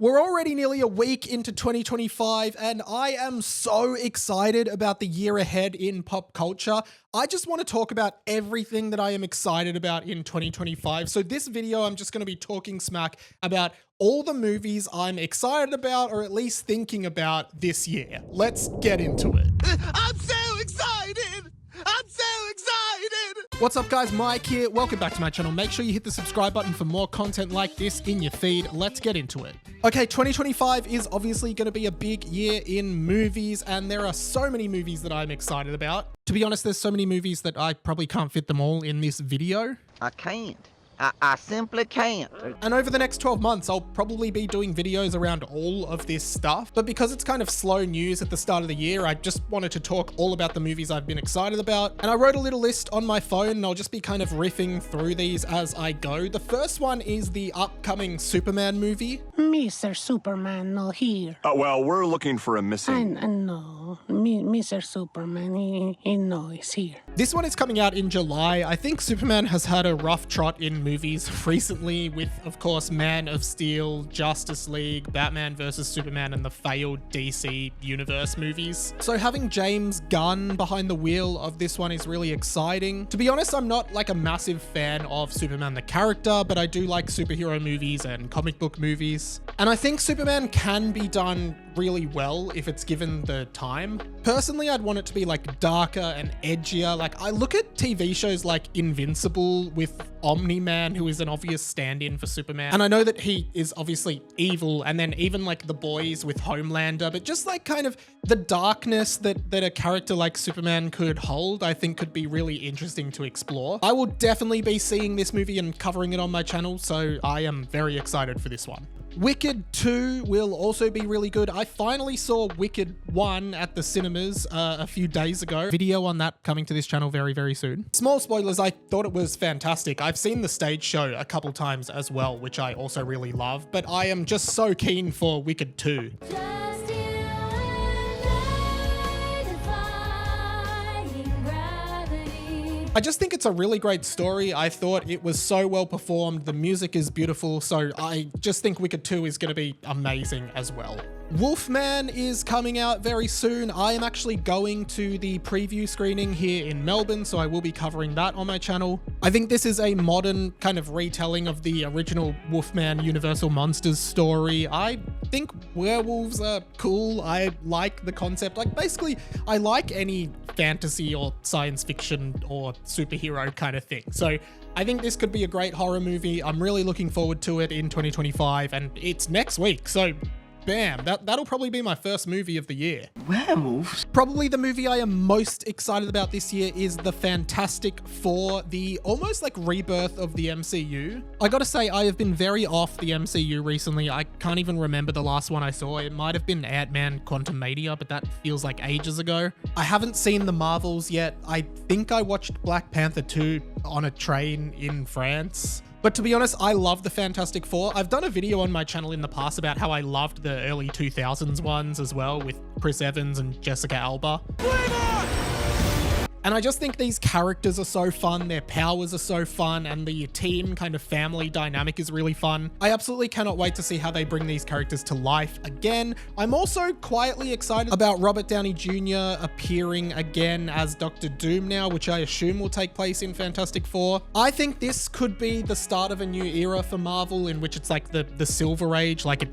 We're already nearly a week into 2025, and I am so excited about the year ahead in pop culture. I just want to talk about everything that I am excited about in 2025. So this video, I'm just going to be talking smack about all the movies I'm excited about, or at least thinking about this year. Let's get into it. I'm so excited! I'm so excited! What's up guys, Mike here. Welcome back to my channel. Make sure you hit the subscribe button for more content like this in your feed. Let's get into it. Okay, 2025 is obviously going to be a big year in movies, and there are so many movies that I'm excited about. To be honest, there's so many movies that I probably can't fit them all in this video. I can't. I simply can't. And over the next 12 months, I'll probably be doing videos around all of this stuff. But because it's kind of slow news at the start of the year, I just wanted to talk all about the movies I've been excited about. And I wrote a little list on my phone, and I'll just be kind of riffing through these as I go. The first one is the upcoming Superman movie. Mr. Superman not here. Well, we're looking for a missing... No, Mr. Superman, he no is here. This one is coming out in July. I think Superman has had a rough trot in movies recently with, of course, Man of Steel, Justice League, Batman vs. Superman, and the failed DC Universe movies. So having James Gunn behind the wheel of this one is really exciting. To be honest, I'm not like a massive fan of Superman the character, but I do like superhero movies and comic book movies. And I think Superman can be done really well if it's given the time. Personally, I'd want it to be like darker and edgier. Like I look at TV shows like Invincible with Omni-Man, who is an obvious stand-in for Superman. And I know that he is obviously evil, and then even like The Boys with Homelander, but just like kind of the darkness that a character like Superman could hold, I think could be really interesting to explore. I will definitely be seeing this movie and covering it on my channel, so I am very excited for this one. Wicked 2 will also be really good. I finally saw Wicked 1 at the cinemas a few days ago. Video on that coming to this channel very, very soon. Small spoilers, I thought it was fantastic. I've seen the stage show a couple times as well, which I also really love, but I am just so keen for Wicked 2. I just think it's a really great story. I thought it was so well performed. The music is beautiful. So I just think Wicked 2 is going to be amazing as well. Wolfman is coming out very soon. I am actually going to the preview screening here in Melbourne, so I will be covering that on my channel. I think this is a modern kind of retelling of the original Wolfman Universal Monsters story. I think werewolves are cool. I like the concept. Like basically, I like any fantasy or science fiction or superhero kind of thing. So I think this could be a great horror movie. I'm really looking forward to it in 2025, and it's next week. So bam, that'll probably be my first movie of the year. Werewolves? Probably the movie I am most excited about this year is the Fantastic Four, the almost like rebirth of the MCU. I gotta say, I have been very off the MCU recently. I can't even remember the last one I saw. It might have been Ant-Man Quantumania, but that feels like ages ago. I haven't seen the Marvels yet. I think I watched Black Panther 2 on a train in France. But to be honest, I love the Fantastic Four. I've done a video on my channel in the past about how I loved the early 2000s ones as well, with Chris Evans and Jessica Alba. And I just think these characters are so fun, their powers are so fun, and the team kind of family dynamic is really fun. I absolutely cannot wait to see how they bring these characters to life again. I'm also quietly excited about Robert Downey Jr. appearing again as Dr. Doom now, which I assume will take place in Fantastic Four. I think this could be the start of a new era for Marvel, in which it's like the Silver Age, like,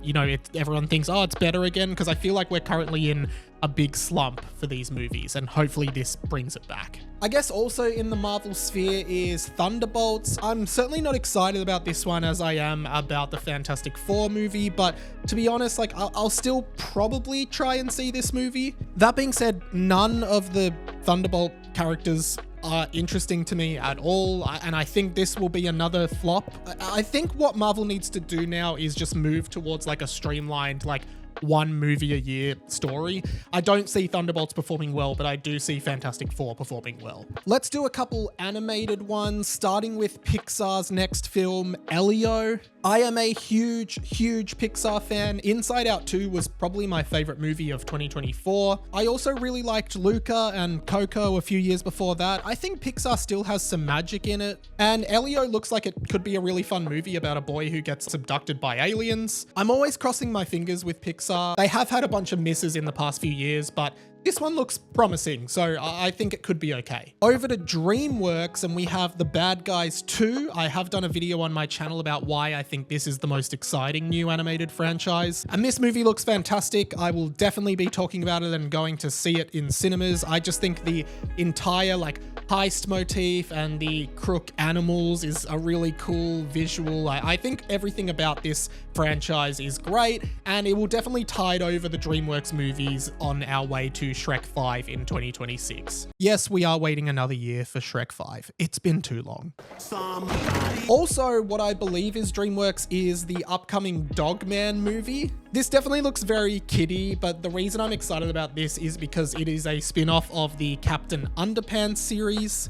everyone thinks, oh, it's better again, because I feel like we're currently in a big slump for these movies, and hopefully this brings it back. I guess also in the Marvel sphere is Thunderbolts. I'm certainly not excited about this one as I am about the Fantastic Four movie, but to be honest, like I'll still probably try and see this movie. That being said, none of the Thunderbolt characters are interesting to me at all, and I think this will be another flop. I think what Marvel needs to do now is just move towards like a streamlined, like one movie a year story. I don't see Thunderbolts performing well, but I do see Fantastic Four performing well. Let's do a couple animated ones, starting with Pixar's next film, Elio. I am a huge Pixar fan. Inside Out 2 was probably my favorite movie of 2024. I also really liked Luca and Coco a few years before that. I think Pixar still has some magic in it. And Elio looks like it could be a really fun movie about a boy who gets abducted by aliens. I'm always crossing my fingers with Pixar. They have had a bunch of misses in the past few years, but this one looks promising, so I think it could be okay. Over to DreamWorks, and we have The Bad Guys 2. I have done a video on my channel about why I think this is the most exciting new animated franchise. And this movie looks fantastic. I will definitely be talking about it and going to see it in cinemas. I just think the entire heist motif and the crook animals is a really cool visual. I think everything about this franchise is great, and it will definitely tide over the DreamWorks movies on our way to Shrek 5 in 2026. Yes, we are waiting another year for Shrek 5. It's been too long. Also, what I believe is DreamWorks is the upcoming Dogman movie. This definitely looks very kiddie, but the reason I'm excited about this is because it is a spin-off of the Captain Underpants series.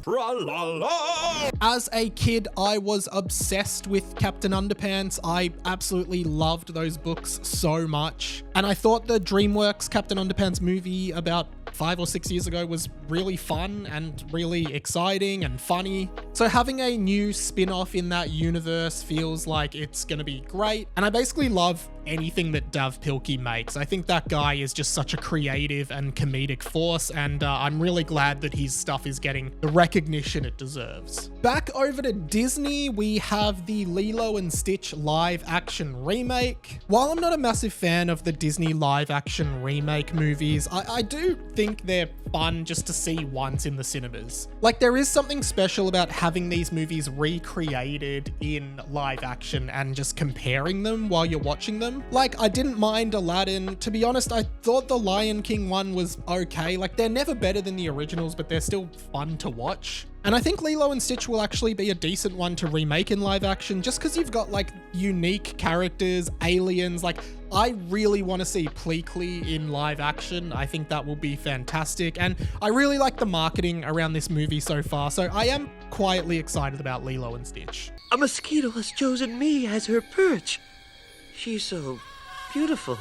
As a kid, I was obsessed with Captain Underpants. I absolutely loved those books so much. And I thought the DreamWorks Captain Underpants movie about 5 or 6 years ago was really fun and really exciting and funny. So having a new spin-off in that universe feels like it's gonna be great. And I basically love anything that Dav Pilkey makes. I think that guy is just such a creative and comedic force, and I'm really glad that his stuff is getting the recognition it deserves. Back over to Disney, we have the Lilo and Stitch live action remake. While I'm not a massive fan of the Disney live action remake movies, I do think they're fun just to see once in the cinemas. There is something special about having these movies recreated in live action and just comparing them while you're watching them. I didn't mind Aladdin. To be honest, I thought the Lion King one was okay. They're never better than the originals, but they're still fun to watch. And I think Lilo and Stitch will actually be a decent one to remake in live action, just because you've got unique characters, aliens. I really want to see Pleakley in live action. I think that will be fantastic. And I really like the marketing around this movie so far. So I am quietly excited about Lilo and Stitch. A mosquito has chosen me as her perch. She's so beautiful.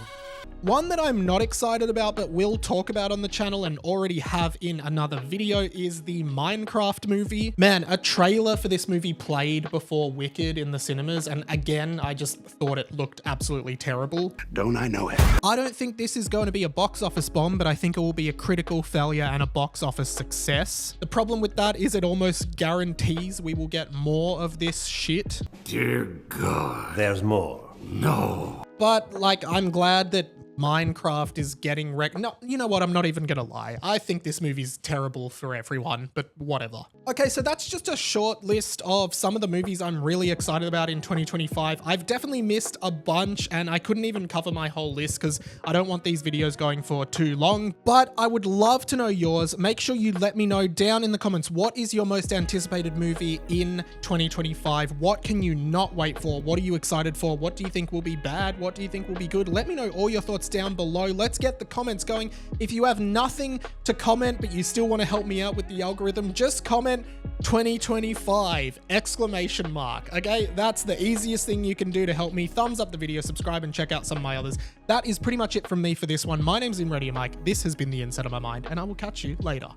One that I'm not excited about but will talk about on the channel and already have in another video is the Minecraft movie. Man, a trailer for this movie played before Wicked in the cinemas, and again, I just thought it looked absolutely terrible. Don't I know it? I don't think this is going to be a box office bomb, but I think it will be a critical failure and a box office success. The problem with that is it almost guarantees we will get more of this shit. Dear God. There's more. No. But I'm glad that Minecraft is getting no, you know what? I'm not even gonna lie. I think this movie's terrible for everyone, but whatever. Okay, so that's just a short list of some of the movies I'm really excited about in 2025. I've definitely missed a bunch, and I couldn't even cover my whole list because I don't want these videos going for too long, but I would love to know yours. Make sure you let me know down in the comments, what is your most anticipated movie in 2025? What can you not wait for? What are you excited for? What do you think will be bad? What do you think will be good? Let me know all your thoughts down below. Let's get the comments going. If you have nothing to comment but you still want to help me out with the algorithm, just comment 2025 exclamation mark. Okay, that's the easiest thing you can do to help me. Thumbs up the video, subscribe, and check out some of my others. That is pretty much it from me for this one. My name's Mike. This has been the Inside of My Mind, and I will catch you later.